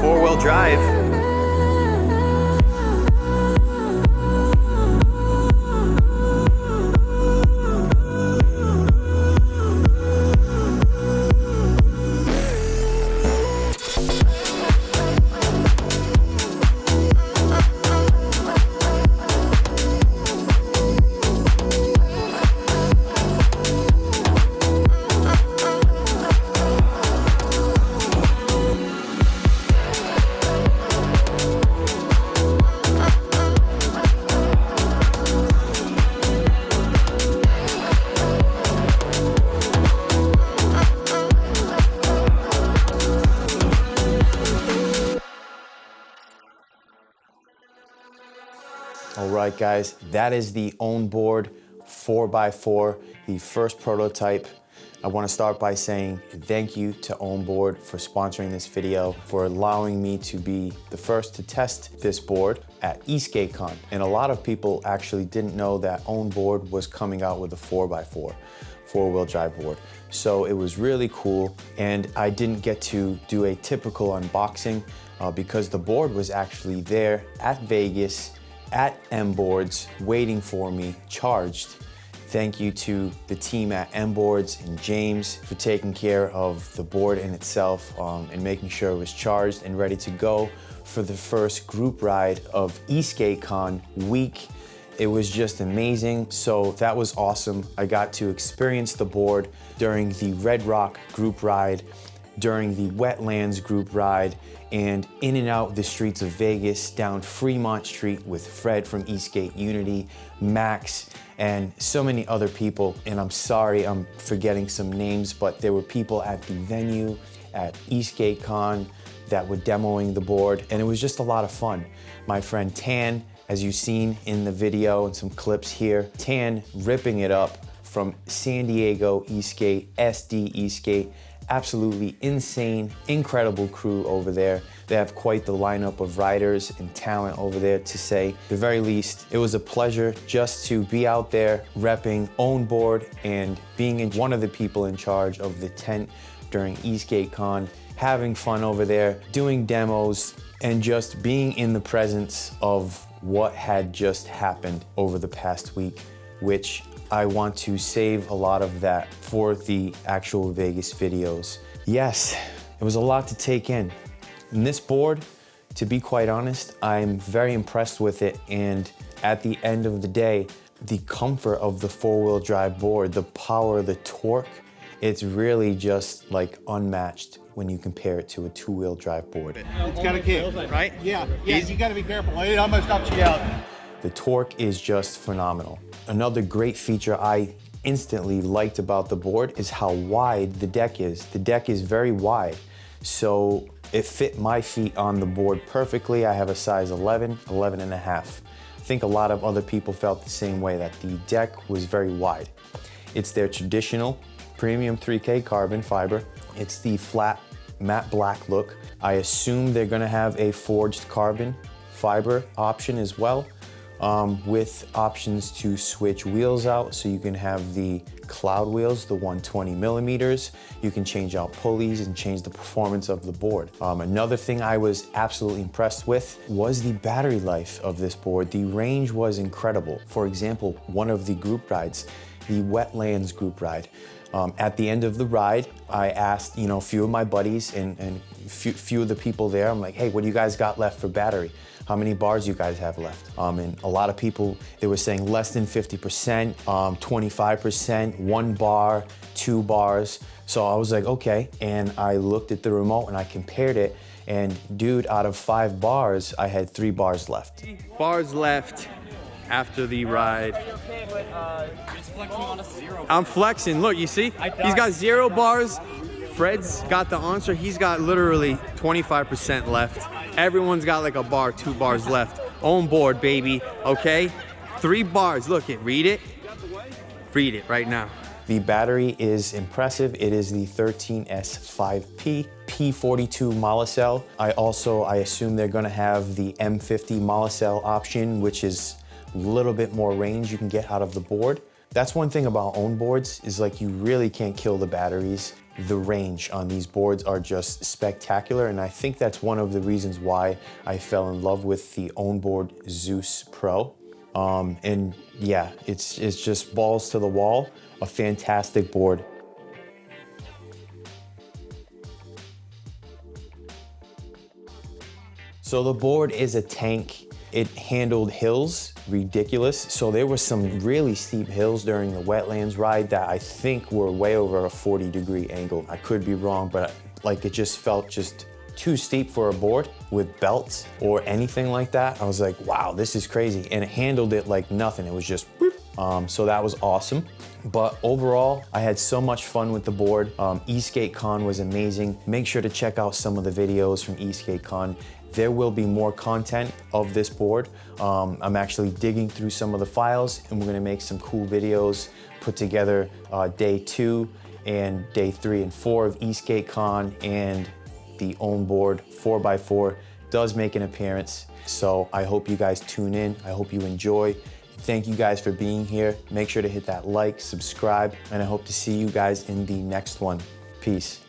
four-wheel drive. All right, guys, that is the Ownboard 4x4, the first prototype. I want to start by saying thank you to Ownboard for sponsoring this video, for allowing me to be the first to test this board at EskateCon. And a lot of people actually didn't know that Ownboard was coming out with a 4x4, four-wheel drive board. So it was really cool, and I didn't get to do a typical unboxing because the board was actually there at Vegas at Ownboards waiting for me, charged. Thank you to the team at Ownboards and James for taking care of the board in itself and making sure it was charged and ready to go for the first group ride of EskateCon week. It was just amazing, so that was awesome. I got to experience the board during the Red Rock group ride, during the Wetlands group ride, and in and out the streets of Vegas, down Fremont Street with Fred from Eskate Unity, Max, and so many other people. And I'm sorry I'm forgetting some names, but there were people at the venue at EskateCon that were demoing the board, and it was just a lot of fun. My friend Tan, as you've seen in the video and some clips here, Tan ripping it up from San Diego Eskate, SD Eskate. Absolutely insane, incredible crew over there. They have quite the lineup of riders and talent over there, to say the very least. It was a pleasure just to be out there repping Ownboard and being one of the people in charge of the tent during EskateCon, having fun over there, doing demos, and just being in the presence of what had just happened over the past week, which I want to save a lot of that for the actual Vegas videos. Yes, it was a lot to take in. And this board, to be quite honest, I'm very impressed with it. And at the end of the day, the comfort of the four-wheel drive board, the power, the torque, it's really just like unmatched when you compare it to a two-wheel drive board. It's got a kick, right? Yeah, you gotta be careful. It almost knocks you out. The torque is just phenomenal. Another great feature I instantly liked about the board is how wide the deck is. The deck is very wide, so it fit my feet on the board perfectly. I have a size 11, 11 and a half. I think a lot of other people felt the same way, that the deck was very wide. It's their traditional premium 3K carbon fiber. It's the flat matte black look. I assume they're gonna have a forged carbon fiber option as well, with options to switch wheels out, so you can have the cloud wheels, the 120 millimeters. You can change out pulleys and change the performance of the board. Another thing I was absolutely impressed with was the battery life of this board. The range was incredible. For example, one of the group rides, the Wetlands group ride, at the end of the ride, I asked, a few of my buddies and few of the people there, I'm like, hey, what do you guys got left for battery? How many bars you guys have left? And a lot of people, they were saying less than 50%, 25%, 1 bar, 2 bars. So I was like, okay. And I looked at the remote and I compared it, and dude, out of 5 bars, I had 3 bars left. Bars left after the ride. I'm flexing, look, you see? He's got 0 bars. Fred's got the answer. He's got literally 25% left. Everyone's got like a bar, 2 bars left. Ownboard, baby, okay? 3 bars, look it, read it. Read it right now. The battery is impressive. It is the 13S5P P42 Molicel. I assume they're gonna have the M50 Molicel option, which is a little bit more range you can get out of the board. That's one thing about Ownboards, is like you really can't kill the batteries. the range on these boards are just spectacular, and I think that's one of the reasons why I fell in love with the Ownboard Zeus Pro. And yeah, it's just balls to the wall, a fantastic board. So the board is a tank. It handled hills, ridiculous. So there were some really steep hills during the wetlands ride that I think were way over a 40-degree angle. I could be wrong, but like it just felt just too steep for a board with belts or anything like that. I was like, wow, this is crazy. And it handled it like nothing. It was just, so that was awesome. But overall, I had so much fun with the board. Eastgate Con was amazing. Make sure to check out some of the videos from Eastgate Con. There will be more content of this board. I'm actually digging through some of the files, and we're gonna make some cool videos, put together day 2 and day 3 and 4 of Eastgate Con, and the Ownboard 4x4 does make an appearance. So I hope you guys tune in. I hope you enjoy. Thank you guys for being here. Make sure to hit that like, subscribe, and I hope to see you guys in the next one. Peace.